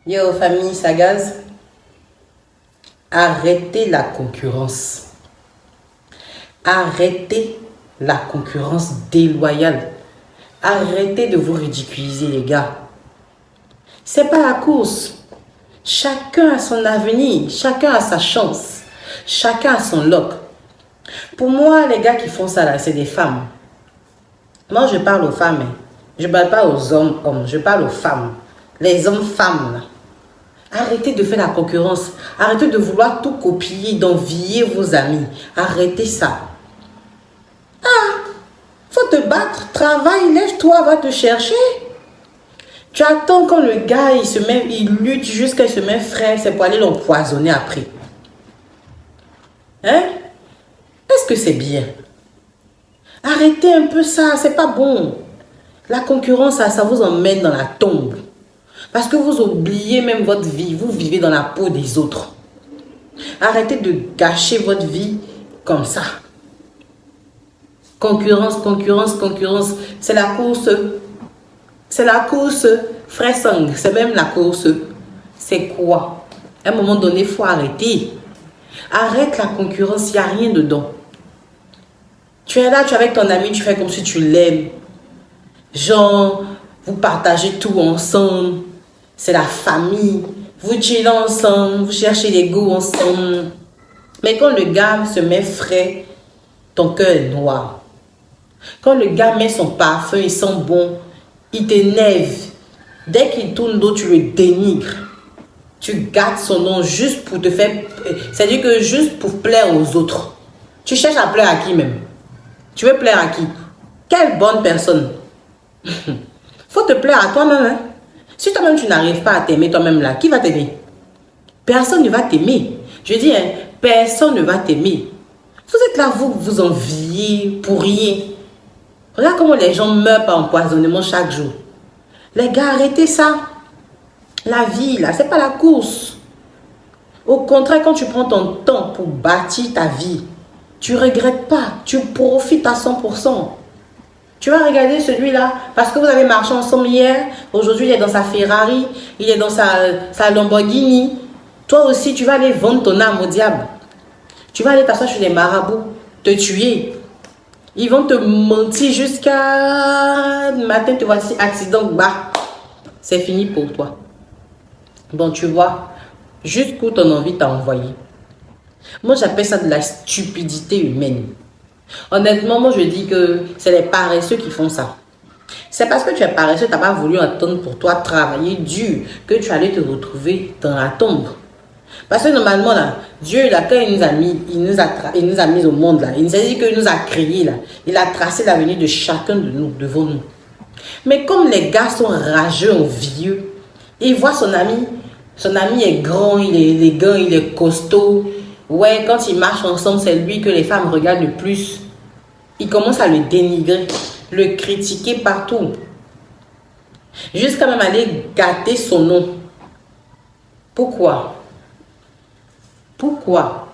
Yo, famille Sagaz, arrêtez la concurrence. Arrêtez la concurrence déloyale. Arrêtez de vous ridiculiser, les gars. C'est pas la course. Chacun a son avenir, chacun a sa chance, chacun a son lot. Pour moi, les gars qui font ça là, c'est des femmes. Moi, je parle aux femmes. Je parle pas aux hommes, je parle aux femmes. Les hommes-femmes là. Arrêtez de faire la concurrence. Arrêtez de vouloir tout copier, d'envier vos amis. Arrêtez ça. Faut te battre, travaille, lève-toi, va te chercher. Tu attends quand le gars, il lutte jusqu'à se met frais, c'est pour aller l'empoisonner après. Hein? Est-ce que c'est bien? Arrêtez un peu ça, c'est pas bon. La concurrence, ça vous emmène dans la tombe. Parce que vous oubliez même votre vie, vous vivez dans la peau des autres. Arrêtez de gâcher votre vie comme ça. Concurrence, concurrence, concurrence. C'est la course. C'est la course frais sang. C'est même la course. C'est quoi? À un moment donné, il faut arrêter. Arrête la concurrence, il n'y a rien dedans. Tu es là, tu es avec ton ami, tu fais comme si tu l'aimes. Genre, vous partagez tout ensemble. C'est la famille. Vous chillez ensemble, vous cherchez les goûts ensemble. Mais quand le gars se met frais, ton cœur est noir. Quand le gars met son parfum, il sent bon, il t'énerve. Dès qu'il tourne d'eau, tu le dénigres. Tu gâtes son nom juste pour te faire... C'est-à-dire que juste pour plaire aux autres. Tu cherches à plaire à qui même? Tu veux plaire à qui? Quelle bonne personne? Faut te plaire à toi-même. Hein? Si toi-même tu n'arrives pas à t'aimer toi-même là, qui va t'aimer? Personne ne va t'aimer. Je dis, hein, personne ne va t'aimer. Vous êtes là, vous enviez pour rien. Regarde comment les gens meurent par empoisonnement chaque jour. Les gars, arrêtez ça. La vie, là, c'est pas la course. Au contraire, quand tu prends ton temps pour bâtir ta vie, tu ne regrettes pas. Tu profites à 100%. Tu vas regarder celui-là, parce que vous avez marché ensemble hier. Aujourd'hui, il est dans sa Ferrari, il est dans sa Lamborghini. Toi aussi, tu vas aller vendre ton âme au diable. Tu vas aller t'asseoir chez les marabouts, te tuer. Ils vont te mentir jusqu'à matin, te voici accident, bah, c'est fini pour toi. Bon, tu vois, jusqu'où ton envie t'a envoyé. Moi, j'appelle ça de la stupidité humaine. Honnêtement, moi, je dis que c'est les paresseux qui font ça. C'est parce que tu es paresseux, tu n'as pas voulu attendre pour toi travailler dur que tu allais te retrouver dans la tombe. Parce que normalement, là, Dieu, là, quand il nous a mis au monde, là, il nous a dit qu'il nous a créés, là. Il a tracé l'avenir de chacun de nous, devant nous. Mais comme les gars sont rageux, envieux, il voit son ami est grand, il est élégant, il est costaud. Ouais, quand ils marchent ensemble, c'est lui que les femmes regardent le plus. Ils commencent à le dénigrer, le critiquer partout. Jusqu'à même aller gâter son nom. Pourquoi? Pourquoi?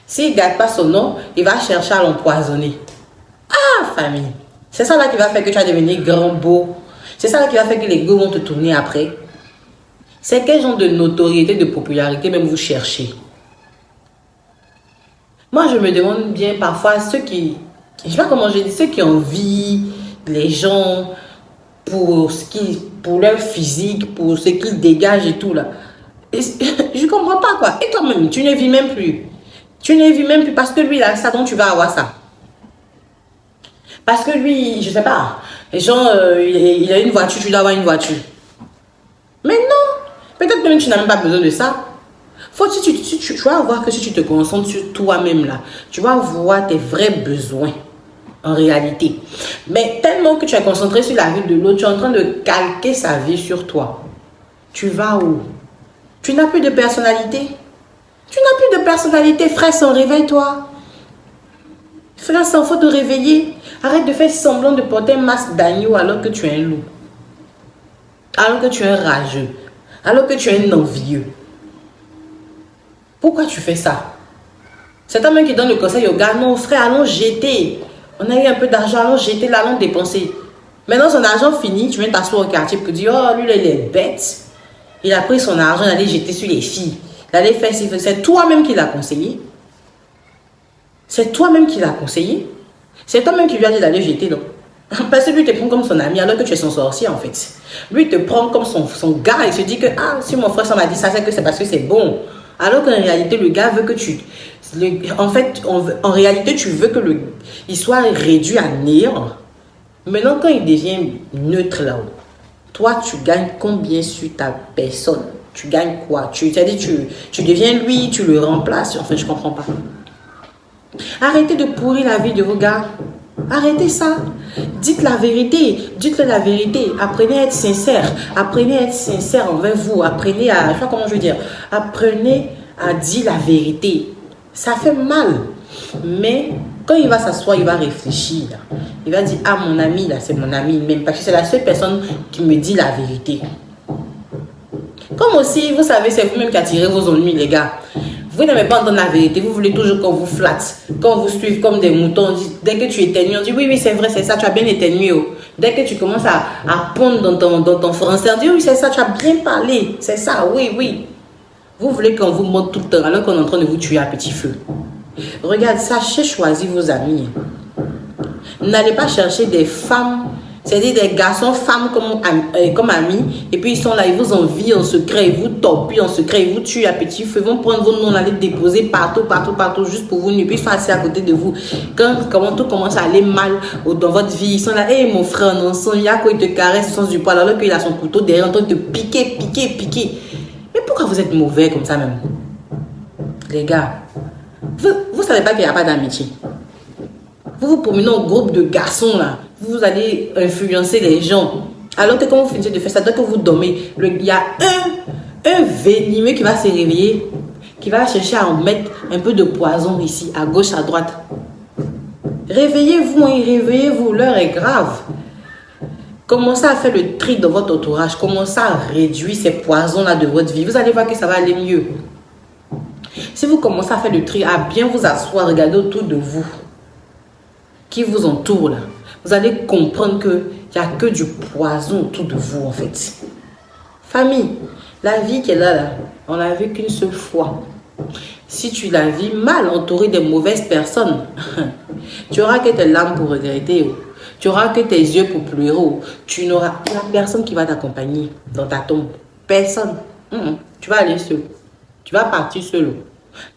S'il ne gâte pas son nom, il va chercher à l'empoisonner. Ah, famille! C'est ça là qui va faire que tu vas devenir grand beau. C'est ça là qui va faire que les gars vont te tourner après. C'est quel genre de notoriété, de popularité même vous cherchez? Moi, je me demande bien parfois ceux qui... Je sais pas comment je dis, ceux qui envient les gens pour leur physique, pour ce qu'ils dégagent et tout là. Et je comprends pas quoi. Et toi-même, tu ne vis même plus. Tu ne vis même plus parce que lui, là, ça dont tu vas avoir ça. Parce que lui, je sais pas, genre, il a une voiture, tu dois avoir une voiture. Mais non, peut-être même tu n'as même pas besoin de ça. Tu vas voir que si tu te concentres sur toi-même là, tu vas voir tes vrais besoins en réalité. Mais tellement que tu es concentré sur la vie de l'autre, tu es en train de calquer sa vie sur toi. Tu vas où? Tu n'as plus de personnalité. Tu n'as plus de personnalité, frère, sans réveille-toi. Frère, sans faut te réveiller. Arrête de faire semblant de porter un masque d'agneau alors que tu es un loup. Alors que tu es un rageux. Alors que tu es un envieux. Pourquoi tu fais ça? C'est toi-même qui donne le conseil au gars. Non, frère, allons jeter. On a eu un peu d'argent, allons jeter, là, allons dépenser. Maintenant, son argent fini, tu viens t'asseoir au quartier pour dire, oh, lui, il est bête. Il a pris son argent, il allait jeter sur les filles. Il allait faire ci, c'est toi-même qui l'as conseillé. C'est toi-même qui l'as conseillé. C'est toi-même qui lui a dit d'aller jeter, non? Parce que lui te prend comme son ami alors que tu es son sorcier en fait. Lui te prend comme son gars. Il se dit que ah, si mon frère m'a dit ça, c'est que c'est parce que c'est bon. Alors qu'en réalité, le gars veut que tu... en réalité, tu veux que il soit réduit à néant. Maintenant, quand il devient neutre là-haut, toi, tu gagnes combien sur ta personne? Tu gagnes quoi? C'est-à-dire, tu deviens lui, tu le remplaces. En fait, je ne comprends pas. Arrêtez de pourrir la vie de vos gars. Arrêtez ça. Dites la vérité. Dites-le la vérité. Apprenez à être sincère. Apprenez à être sincère envers vous. Apprenez à... Je sais pas comment je veux dire. Apprenez à dire la vérité. Ça fait mal. Mais quand il va s'asseoir, il va réfléchir. Il va dire, ah, mon ami, là, c'est mon ami même. Parce que c'est la seule personne qui me dit la vérité. Comme aussi, vous savez, c'est vous-même qui attirez vos ennuis, les gars. Vous n'aimez pas entendre la vérité. Vous voulez toujours qu'on vous flatte. Qu'on vous suive comme des moutons. On dit, dès que tu éternues, on dit, oui, oui, c'est vrai, c'est ça, tu as bien éternué. Oh. Dès que tu commences à pondre dans ton français, on dit, oui, c'est ça, tu as bien parlé. C'est ça, oui, oui. Vous voulez qu'on vous montre tout le temps alors qu'on est en train de vous tuer à petit feu. Regarde, sachez choisir vos amis. N'allez pas chercher des femmes, c'est-à-dire des garçons, femmes comme amis, et puis ils sont là, ils vous envient en secret, ils vous torpillent en secret, ils vous tuent à petit feu, ils vont prendre vos noms, aller déposer partout, juste pour vous, et puis ils sont assis à côté de vous. Quand tout commence à aller mal dans votre vie, ils sont là, hé mon frère, non, il y a quoi, il te caresse au sens du poil, alors qu'il a son couteau derrière, en train de te piquer. Mais pourquoi vous êtes mauvais comme ça même? Les gars, vous savez pas qu'il n'y a pas d'amitié. Vous vous promenez en groupe de garçons là, vous allez influencer les gens. Alors que quand vous finissez de faire ça, dès que vous dormez, il y a un venimeux qui va se réveiller, qui va chercher à en mettre un peu de poison ici, à gauche, à droite. Réveillez-vous, hein, réveillez-vous, l'heure est grave. Commencez à faire le tri dans votre entourage, commencez à réduire ces poisons-là de votre vie. Vous allez voir que ça va aller mieux. Si vous commencez à faire le tri, à bien vous asseoir, regarder autour de vous, qui vous entoure là, vous allez comprendre qu'il n'y a que du poison autour de vous en fait. Famille, la vie qui est là, on l'a vu qu'une seule fois. Si tu la vis mal entourée de mauvaises personnes, tu auras que tes larmes pour regretter. Tu auras que tes yeux pour pleurer. Tu n'auras personne qui va t'accompagner dans ta tombe. Personne. Tu vas aller seul. Tu vas partir seul.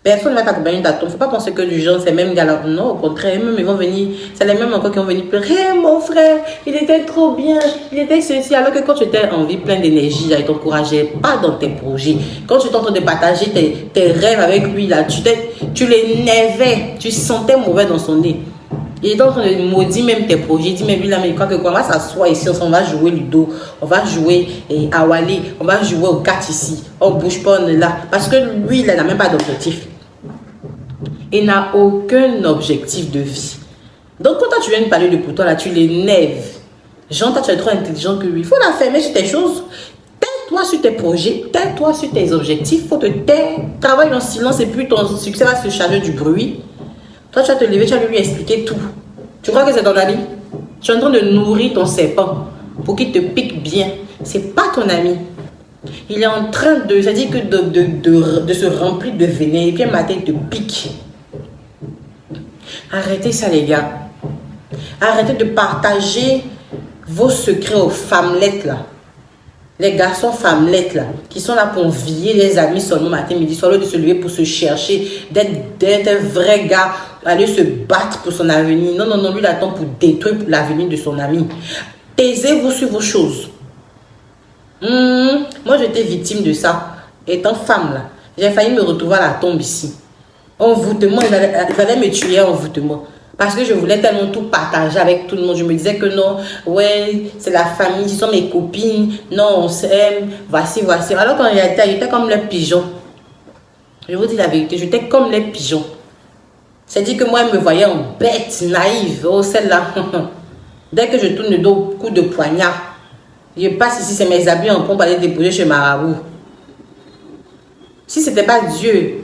Personne ne va t'accompagner dans ta tombe. Il ne faut pas penser que du genre, c'est même gars. Non, au contraire, même ils vont venir. C'est les mêmes encore qui vont venir pleurer. Hey, mon frère, il était trop bien. Il était ceci. Alors que quand tu étais en vie plein d'énergie, il t'encourageait pas dans tes projets. Quand tu étais en train de partager tes rêves avec lui, là, tu l'énervais. Tu sentais mauvais dans son nez. Il est en train de maudire même tes projets. Il dit même lui là, mais il croit que quoi, on va s'asseoir ici, on va jouer Ludo, on va jouer à Wally, on va jouer au 4 ici. On bouge pas, on est là. Parce que lui, il n'a même pas d'objectif. Il n'a aucun objectif de vie. Donc quand toi, tu viens de parler de pour toi, là, tu l'énerves. Genre, toi, tu es trop intelligent que lui. Il faut la fermer sur tes choses. Tais-toi sur tes projets, tais-toi sur tes objectifs. Il faut te taire. Travaille en silence et puis ton succès va se charger du bruit. Toi, tu vas te lever, tu vas lui expliquer tout. Tu crois que c'est ton ami? Tu es en train de nourrir ton serpent pour qu'il te pique bien. C'est pas ton ami. Il est en train de, c'est-à-dire que de se remplir de venin et puis un matin, il te pique. Arrêtez ça, les gars. Arrêtez de partager vos secrets aux femmelettes, là. Les garçons femmelettes là, qui sont là pour envier les amis seulement matin, midi, soit de se lever pour se chercher, d'être un vrai gars, aller se battre pour son avenir. Non, non, non, lui il attend pour détruire l'avenir de son ami. Taisez-vous sur vos choses. Moi j'étais victime de ça, étant femme là. J'ai failli me retrouver à la tombe ici. Envoûtement, il allait me tuer envoûtement. Parce que je voulais tellement tout partager avec tout le monde. Je me disais que non, ouais, c'est la famille, ce sont mes copines. Non, on s'aime, voici. Alors qu'en réalité, j'étais comme les pigeons. Je vous dis la vérité, j'étais comme les pigeons. C'est-à-dire que moi, elle me voyait en bête, naïve. Oh, celle-là. Dès que je tourne le dos, coup de poignard. Je passe ici, c'est mes habits en pompe à aller déposer chez Marabout. Si ce n'était pas Dieu,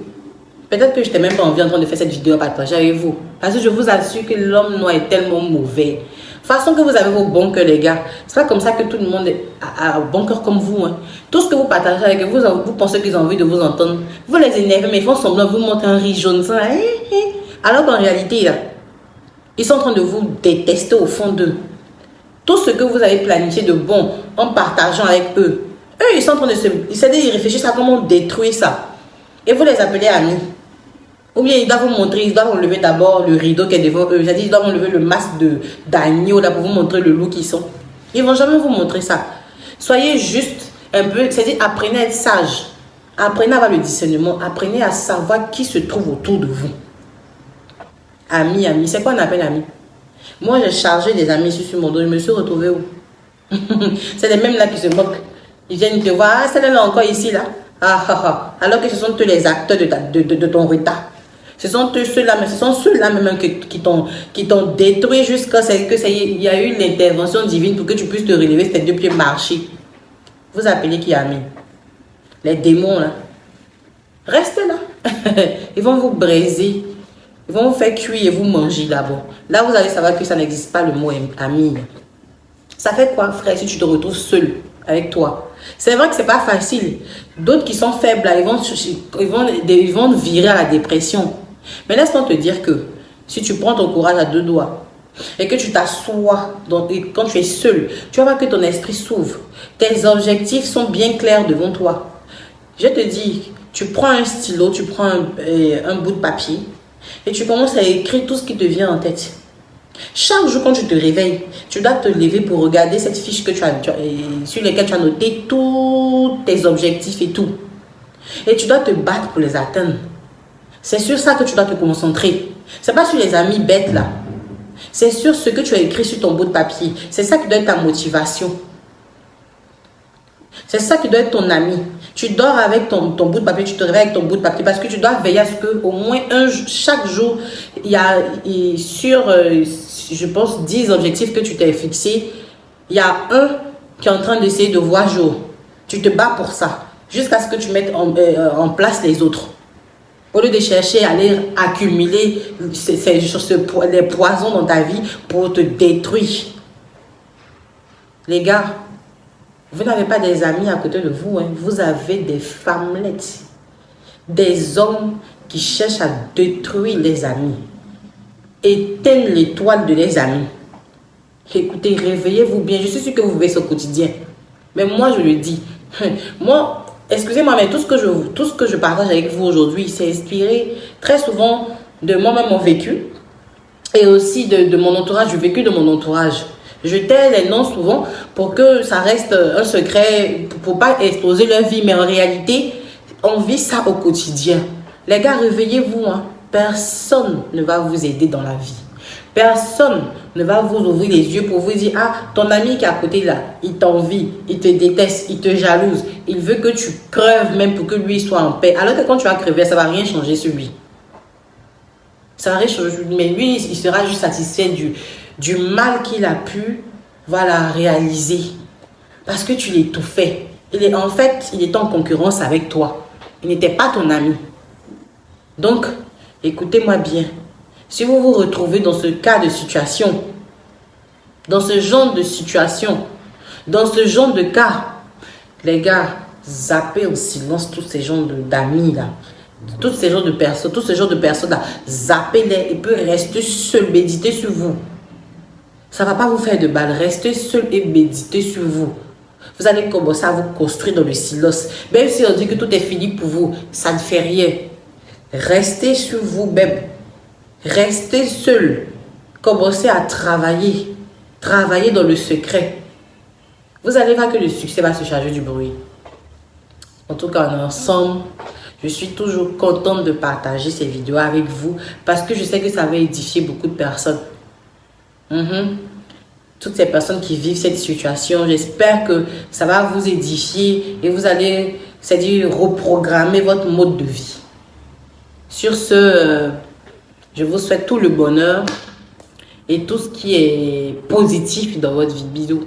peut-être que je n'étais même pas envie en train de faire cette vidéo à partager avec vous. Parce que je vous assure que l'homme noir est tellement mauvais. Façon que vous avez vos bons cœurs, les gars. C'est pas comme ça que tout le monde a un bon cœur comme vous. Hein. Tout ce que vous partagez avec eux, vous pensez qu'ils ont envie de vous entendre. Vous les énervez, mais ils font semblant de vous montrer un riz jaune. Ça, alors qu'en réalité, là, ils sont en train de vous détester au fond d'eux. Tout ce que vous avez planifié de bon en partageant avec eux, eux, ils sont en train de ils réfléchissent à comment détruire ça. Et vous les appelez amis. Ou bien ils doivent vous montrer, ils doivent enlever d'abord le rideau qui est devant eux. C'est-à-dire ils doivent enlever le masque d'agneau là pour vous montrer le loup qu'ils sont. Ils ne vont jamais vous montrer ça. Soyez juste un peu, c'est-à-dire apprenez à être sage. Apprenez à avoir le discernement. Apprenez à savoir qui se trouve autour de vous. Amis, amis. C'est quoi on appelle amis? Moi, j'ai chargé des amis sur mon dos. Je me suis retrouvée où? C'est les mêmes là qui se moquent. Ils viennent te voir. Ah, celle-là encore ici, là. Ah, ah, ah. Alors que ce sont tous les acteurs de ton retard. Ce sont ceux-là, mais ce sont ceux-là même qui t'ont détruit jusqu'à ce qu'il y a eu l'intervention divine pour que tu puisses te relever tes deux pieds marcher. Vous appelez qui amis? Les démons, là. Restez là. Ils vont vous briser. Ils vont vous faire cuire et vous manger là-bas. Là, vous allez savoir que ça n'existe pas le mot ami. Ça fait quoi, frère, si tu te retrouves seul avec toi? C'est vrai que c'est pas facile. D'autres qui sont faibles, là, ils vont virer à la dépression. Mais laisse-moi te dire que si tu prends ton courage à deux doigts et que tu t'assois, quand tu es seul, tu vas voir que ton esprit s'ouvre. Tes objectifs sont bien clairs devant toi. Je te dis, tu prends un stylo, tu prends un bout de papier et tu commences à écrire tout ce qui te vient en tête. Chaque jour quand tu te réveilles, tu dois te lever pour regarder cette fiche que sur laquelle tu as noté tous tes objectifs et tout. Et tu dois te battre pour les atteindre. C'est sur ça que tu dois te concentrer. C'est pas sur les amis bêtes là. C'est sur ce que tu as écrit sur ton bout de papier. C'est ça qui doit être ta motivation. C'est ça qui doit être ton ami. Tu dors avec ton bout de papier, tu te réveilles avec ton bout de papier parce que tu dois veiller à ce que au moins chaque jour, il y a sur, je pense, 10 objectifs que tu t'es fixé, il y a un qui est en train d'essayer de voir jour. Tu te bats pour ça jusqu'à ce que tu mettes en place les autres. Au lieu de chercher à aller accumuler les poisons dans ta vie pour te détruire. Les gars, vous n'avez pas des amis à côté de vous. Hein. Vous avez des femmelettes. Des hommes qui cherchent à détruire les amis. Éteignent l'étoile de les amis. Écoutez, réveillez-vous bien. Je suis sûre que vous vivez ce quotidien. Mais moi, je le dis. Moi, excusez-moi, mais tout ce que je partage avec vous aujourd'hui, c'est inspiré très souvent de moi-même mon vécu et aussi de mon entourage, du vécu de mon entourage. Je tais les noms souvent pour que ça reste un secret, pour pas exposer leur vie, mais en réalité, on vit ça au quotidien. Les gars, réveillez-vous, hein. Personne ne va vous aider dans la vie. Personne ne va vous ouvrir les yeux pour vous dire, ah, ton ami qui est à côté là, il t'envie, il te déteste, il te jalouse, il veut que tu creves même pour que lui soit en paix. Alors que quand tu vas crever, ça ne va rien changer sur lui. Ça va rien changer, mais lui, il sera juste satisfait du mal qu'il a pu, voilà, réaliser. Parce que tu l'étouffais. En fait, il était en concurrence avec toi. Il n'était pas ton ami. Donc, écoutez-moi bien. Si vous vous retrouvez dans ce cas de situation, dans ce genre de situation, dans ce genre de cas, les gars, zappez au silence tous ces genres d'amis là, tous ces genres de personnes là, zappez-les et puis restez seul, méditez sur vous. Ça ne va pas vous faire de mal, restez seul et méditez sur vous. Vous allez commencer à vous construire dans le silence. Même si on dit que tout est fini pour vous, ça ne fait rien. Restez sur vous-même. Restez seul. Commencez à travailler. Travaillez dans le secret. Vous allez voir que le succès va se charger du bruit. En tout cas, ensemble, je suis toujours contente de partager ces vidéos avec vous parce que je sais que ça va édifier beaucoup de personnes. Toutes ces personnes qui vivent cette situation, j'espère que ça va vous édifier et vous allez, c'est-à-dire, reprogrammer votre mode de vie. Sur ce, je vous souhaite tout le bonheur et tout ce qui est positif dans votre vie. Bisous.